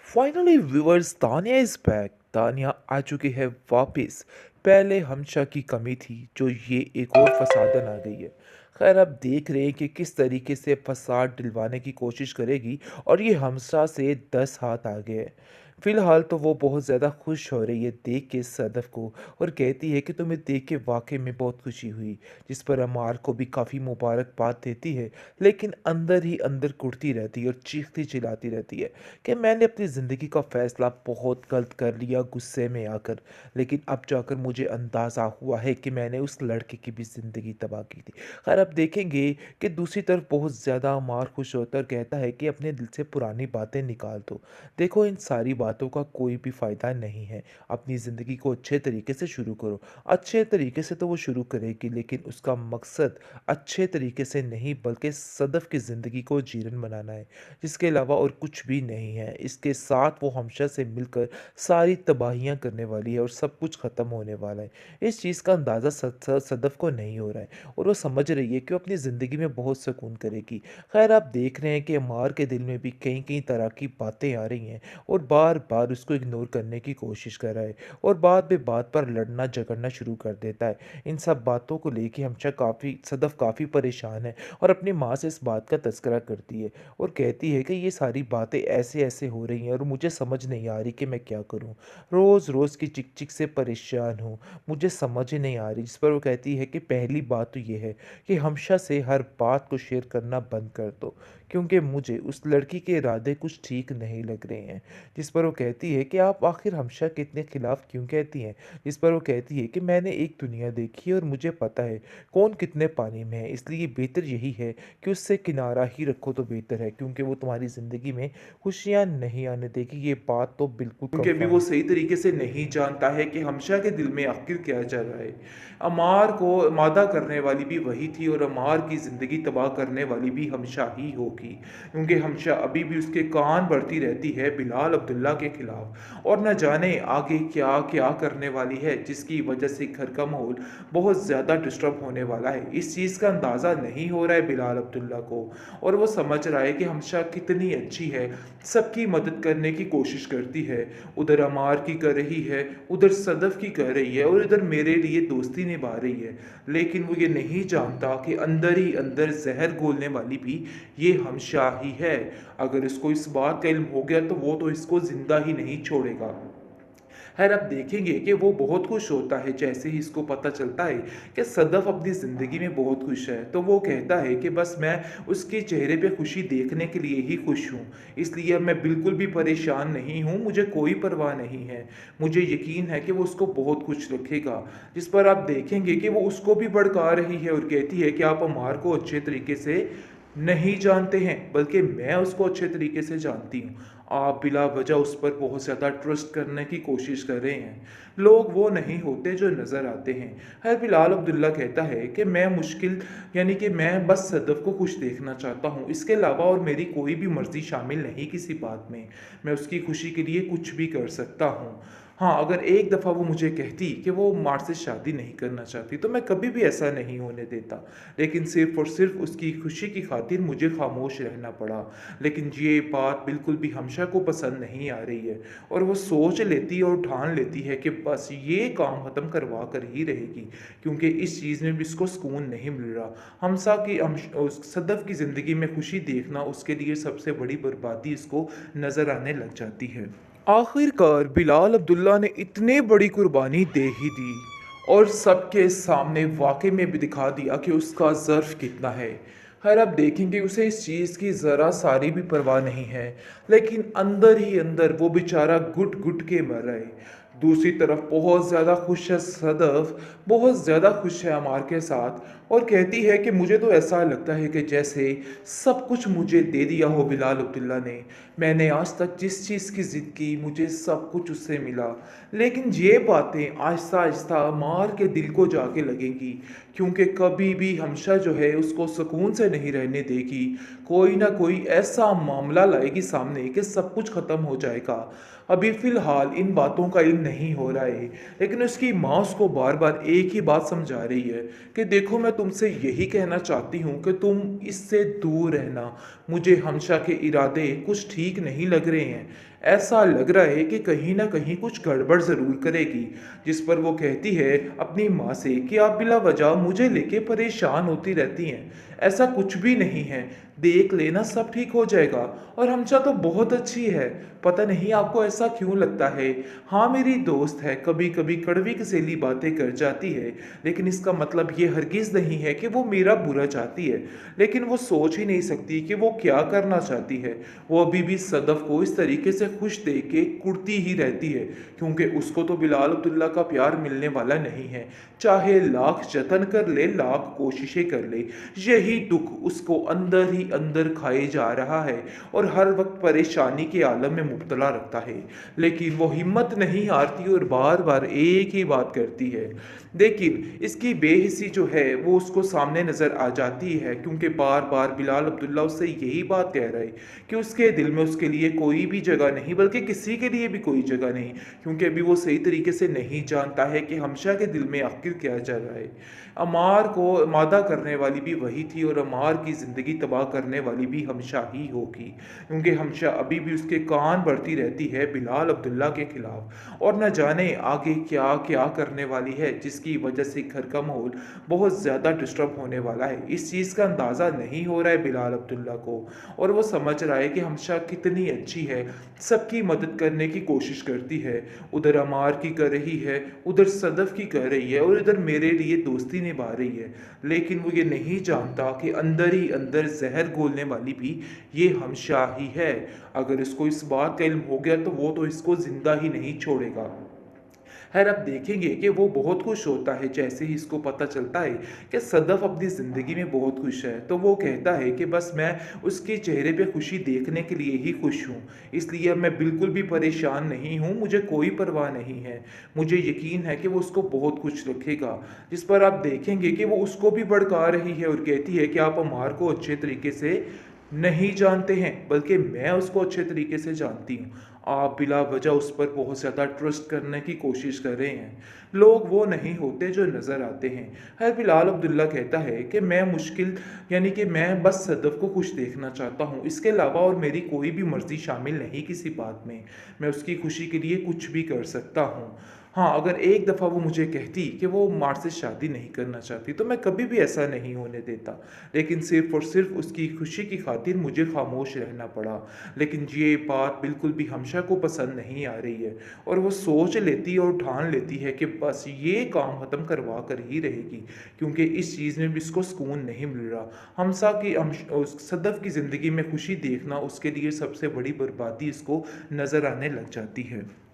Finally viewers Tania is back. Tania आ चुकी है वापस। पहले हमशा की कमी थी जो ये एक और फसादन आ गई है। खैर अब देख रहे हैं कि किस तरीके से फसाद दिलवाने की कोशिश करेगी और ये हमशा से 10 हाथ आगे है। फिलहाल तो वो बहुत ज़्यादा खुश हो रही है देख के सदफ को और कहती है कि तुम्हें देख के वाकई में बहुत खुशी हुई। जिस पर अमार को भी काफ़ी मुबारकबाद देती है, लेकिन अंदर ही अंदर कुढ़ती रहती है और चीखती चिल्लाती रहती है कि मैंने अपनी ज़िंदगी का फ़ैसला बहुत गलत कर लिया गुस्से में आकर। लेकिन अब जाकर मुझे अंदाज़ा हुआ है कि मैंने उस लड़के की भी ज़िंदगी तबाह की थी। खैर अब देखेंगे कि दूसरी तरफ बहुत ज़्यादा मार खुश होता और कहता है कि अपने दिल से पुरानी बातें निकाल दो। देखो इन सारी बातों का कोई भी फ़ायदा नहीं है। अपनी ज़िंदगी को अच्छे तरीके से शुरू करो। अच्छे तरीके से तो वो शुरू करेगी, लेकिन उसका मकसद अच्छे तरीके से नहीं बल्कि सदफ़ की ज़िंदगी को जीर्ण बनाना है, जिसके अलावा और कुछ भी नहीं है। इसके साथ वो हमेशा से मिलकर सारी तबाहियाँ करने वाली है और सब कुछ ख़त्म होने वाला है। इस चीज़ का अंदाज़ा सदफ़ को नहीं हो रहा है और वो समझ रही है कि वो अपनी ज़िंदगी में बहुत सुकून करेगी। खैर आप देख रहे हैं कि अम्मार के दिल में भी कई कई तरह की बातें आ रही हैं और बार बार उसको इग्नोर करने की कोशिश कर रहा है और बाद में बात पर लड़ना झगड़ना शुरू कर देता है। इन सब बातों को लेके हमेशा काफ़ी सदफ़ काफ़ी परेशान है और अपनी माँ से इस बात का तज़किरा करती है और कहती है कि ये सारी बातें ऐसे-ऐसे हो रही हैं और मुझे समझ नहीं आ रही कि मैं क्या करूँ? रोज़-रोज़ की चिक-चिक से परेशान हूँ, मुझे समझ ही नहीं आ रही। जिस पर वो कहती है कि पहली बात तो ये है कि हमेशा से हर बात को शेयर करना बंद कर दो, क्योंकि मुझे उस लड़की के इरादे कुछ ठीक नहीं लग रहे हैं। जिस पर वो कहती है कि आप आखिर हमेशा के इतने खिलाफ़ क्यों कहती हैं? जिस पर वो कहती है कि मैंने एक दुनिया देखी है और मुझे पता है कौन कितने पानी में है, इसलिए बेहतर यही है कि उससे किनारा ही रखो तो बेहतर है, क्योंकि वो तुम्हारी ज़िंदगी में खुशियाँ नहीं आने देगी। ये बात तो बिल्कुल क्योंकि अभी वो सही तरीके से नहीं जानता है कि हमशा के दिल में आखिर क्या चल रहा है। अमार को मादा करने वाली भी वही थी और अमार की ज़िंदगी तबाह करने वाली भी हमशा ही होगी, क्योंकि हमशा अभी भी उसके कान भरती रहती है बिलाल अब्दुल्ला के खिलाफ और न जाने आगे क्या क्या करने वाली है, जिसकी वजह से घर का माहौल बहुत ज़्यादा डिस्टर्ब होने वाला है। इस चीज़ का अंदाज़ा नहीं हो रहा है बिलाल अब्दुल्ला को और वो समझ रहा है कि हमशा कितनी अच्छी है, सबकी मदद करने की कोशिश करती है। उधर अमार की कर रही है, उधर सदफ़ की कर रही है और इधर मेरे लिए दोस्ती निभा रही है। लेकिन वो ये नहीं जानता कि अंदर ही अंदर ज़हर घोलने वाली भी ये हमशा ही है। अगर इसको इस बात का इल्म हो गया तो वो तो इसको ज़िंदा ही नहीं छोड़ेगा। खैर अब देखेंगे कि वो बहुत खुश होता है जैसे ही इसको पता चलता है कि सदफ़ अपनी ज़िंदगी में बहुत खुश है। तो वो कहता है कि बस मैं उसके चेहरे पे खुशी देखने के लिए ही खुश हूँ, इसलिए मैं बिल्कुल भी परेशान नहीं हूँ, मुझे कोई परवाह नहीं है। मुझे यकीन है कि वो उसको बहुत खुश रखेगा। जिस पर आप देखेंगे कि वो उसको भी भड़का रही है और कहती है कि आप अमार को अच्छे तरीके से नहीं जानते हैं, बल्कि मैं उसको अच्छे तरीके से जानती हूँ। आप बिला वजह उस पर बहुत ज़्यादा ट्रस्ट करने की कोशिश कर रहे हैं। लोग वो नहीं होते जो नज़र आते हैं। खैर बिलाल अब्दुल्ला कहता है कि मैं मुश्किल यानी कि मैं बस सदफ़ को खुश देखना चाहता हूँ। इसके अलावा और मेरी कोई भी मर्ज़ी शामिल नहीं किसी बात में। मैं उसकी खुशी के लिए कुछ भी कर सकता हूँ। हाँ, अगर एक दफ़ा वो मुझे कहती कि वो मार से शादी नहीं करना चाहती, तो मैं कभी भी ऐसा नहीं होने देता। लेकिन सिर्फ़ और सिर्फ़ उसकी खुशी की खातिर मुझे खामोश रहना पड़ा। लेकिन ये बात बिल्कुल भी हमशा को पसंद नहीं आ रही है और वो सोच लेती है और ठान लेती है कि बस ये काम ख़त्म करवा कर ही रहेगी, क्योंकि इस चीज़ में भी इसको सुकून नहीं मिल रहा। हमसा की सदफ़ की ज़िंदगी में खुशी देखना उसके लिए सबसे बड़ी बर्बादी इसको नज़र आने लग जाती है। आखिरकार बिलाल अब्दुल्ला ने इतनी बड़ी कुर्बानी दे ही दी और सबके सामने वाकई में भी दिखा दिया कि उसका ज़र्फ कितना है। खैर अब देखेंगे उसे इस चीज़ की ज़रा सारी भी परवाह नहीं है, लेकिन अंदर ही अंदर वो बेचारा घुट घुट के मर रहा है। दूसरी तरफ बहुत ज़्यादा खुश है सदफ़, बहुत ज़्यादा खुश है अमार के साथ और कहती है कि मुझे तो ऐसा लगता है कि जैसे सब कुछ मुझे दे दिया हो बिलाल अब्दुल्ला ने। मैंने आज तक जिस चीज़ की ज़िद की मुझे सब कुछ उससे मिला। लेकिन ये बातें आहिस्ता-आहिस्ता अमार के दिल को जाके लगेंगी, क्योंकि कभी भी हमशा जो है उसको सुकून से नहीं रहने देगी। कोई ना कोई ऐसा मामला लाएगी सामने कि सब कुछ ख़त्म हो जाएगा। अभी फ़िलहाल इन बातों का इल्म नहीं हो रहा है, लेकिन उसकी माँ उसको बार-बार एक ही बात समझा रही है कि देखो मैं तुमसे यही कहना चाहती हूँ कि तुम इससे दूर रहना। मुझे हमशा के इरादे कुछ ठीक ठीक नहीं लग रहे हैं। ऐसा लग रहा है कि कहीं न कहीं कुछ गड़बड़ ज़रूर करेगी। जिस पर वो कहती है अपनी माँ से कि आप बिला वजह मुझे लेके परेशान होती रहती हैं। ऐसा कुछ भी नहीं है, देख लेना सब ठीक हो जाएगा। और हमशा तो बहुत अच्छी है, पता नहीं आपको ऐसा क्यों लगता है। हाँ, मेरी दोस्त है, कभी-कभी कड़वी कसेली बातें कर जाती है, लेकिन इसका मतलब ये हरगिज़ नहीं है कि वो मेरा बुरा चाहती है। लेकिन वो सोच ही नहीं सकती कि वो क्या करना चाहती है। वो अभी भी सदफ़ को इस तरीके से खुश देख के कुढ़ती ही रहती है, क्योंकि उसको तो बिलाल अब्दुल्ला का प्यार मिलने वाला नहीं है। चाहे लाख जतन कर ले, लाख कोशिशें कर ले, यही दुख उसको अंदर ही अंदर खाए जा रहा है और हर वक्त परेशानी के आलम में मुब्तला रखता है। लेकिन वो हिम्मत नहीं हारती और बार बार एक ही बात करती है। लेकिन इसकी बेहिसी जो है वो उसको सामने नज़र आ जाती है, क्योंकि बार बार बिलाल अब्दुल्ला उससे यही बात कह रहा है कि उसके दिल में उसके लिए कोई भी जगह नहीं, बल्कि किसी के लिए भी कोई जगह नहीं। क्योंकि अभी वो सही तरीके से नहीं जानता है कि हमशा के दिल में आखिर क्या चल रहा है। अमार को मादा करने वाली भी वही थी और अमार की ज़िंदगी तबाह करने वाली भी हमशा ही होगी, क्योंकि हमशा अभी भी उसके कान बढ़ती रहती है बिलाल अब्दुल्ला के खिलाफ। और न जाने आगे क्या क्या करने वाली है, जिसकी वजह से घर का माहौल बहुत ज़्यादा डिस्टर्ब होने वाला है। इस चीज़ का अंदाज़ा नहीं हो रहा है बिलाल अब्दुल्ला को, और वो समझ रहा है कि हमशा कितनी अच्छी है, सबकी मदद करने की कोशिश करती है। उधर अमार की कर रही है, उधर सदफ़ की कर रही है, और इधर मेरे लिए दोस्ती निभा रही है। लेकिन वो ये नहीं जानता कि अंदर ही अंदर जहर घोलने वाली भी ये हमशा ही है। अगर इसको इस बात का इल्म हो गया तो वो तो इसको ज़िंदा ही नहीं छोड़ेगा। खैर, अब देखेंगे कि वो बहुत खुश होता है जैसे ही इसको पता चलता है कि सदफ़ अपनी ज़िंदगी में बहुत खुश है। तो वो कहता है कि बस मैं उसके चेहरे पे खुशी देखने के लिए ही खुश हूँ, इसलिए अब मैं बिल्कुल भी परेशान नहीं हूँ, मुझे कोई परवाह नहीं है। मुझे यकीन है कि वो उसको बहुत खुश रखेगा। जिस पर आप देखेंगे कि वो उसको भी भड़का रही है और कहती है कि आप अमार को अच्छे तरीके से नहीं जानते हैं, बल्कि मैं उसको अच्छे तरीके से जानती हूँ। आप बिला वजह उस पर बहुत ज़्यादा ट्रस्ट करने की कोशिश कर रहे हैं। लोग वो नहीं होते जो नज़र आते हैं। खैर, बिलाल अब्दुल्ला कहता है कि मैं मुश्किल यानी कि मैं बस सदफ़ को खुश देखना चाहता हूँ, इसके अलावा और मेरी कोई भी मर्ज़ी शामिल नहीं किसी बात में। मैं उसकी खुशी के लिए कुछ भी कर सकता हूँ। हाँ, अगर एक दफ़ा वो मुझे कहती कि वो मार से शादी नहीं करना चाहती, तो मैं कभी भी ऐसा नहीं होने देता। लेकिन सिर्फ़ और सिर्फ़ उसकी खुशी की खातिर मुझे ख़ामोश रहना पड़ा। लेकिन ये बात बिल्कुल भी हमशा को पसंद नहीं आ रही है, और वो सोच लेती है और ठान लेती है कि बस ये काम ख़त्म करवा कर ही रहेगी, क्योंकि इस चीज़ में भी इसको सुकून नहीं मिल रहा। हमसा की सदफ़ की ज़िंदगी में खुशी देखना उसके लिए सबसे बड़ी बर्बादी इसको नज़र आने लग जाती है।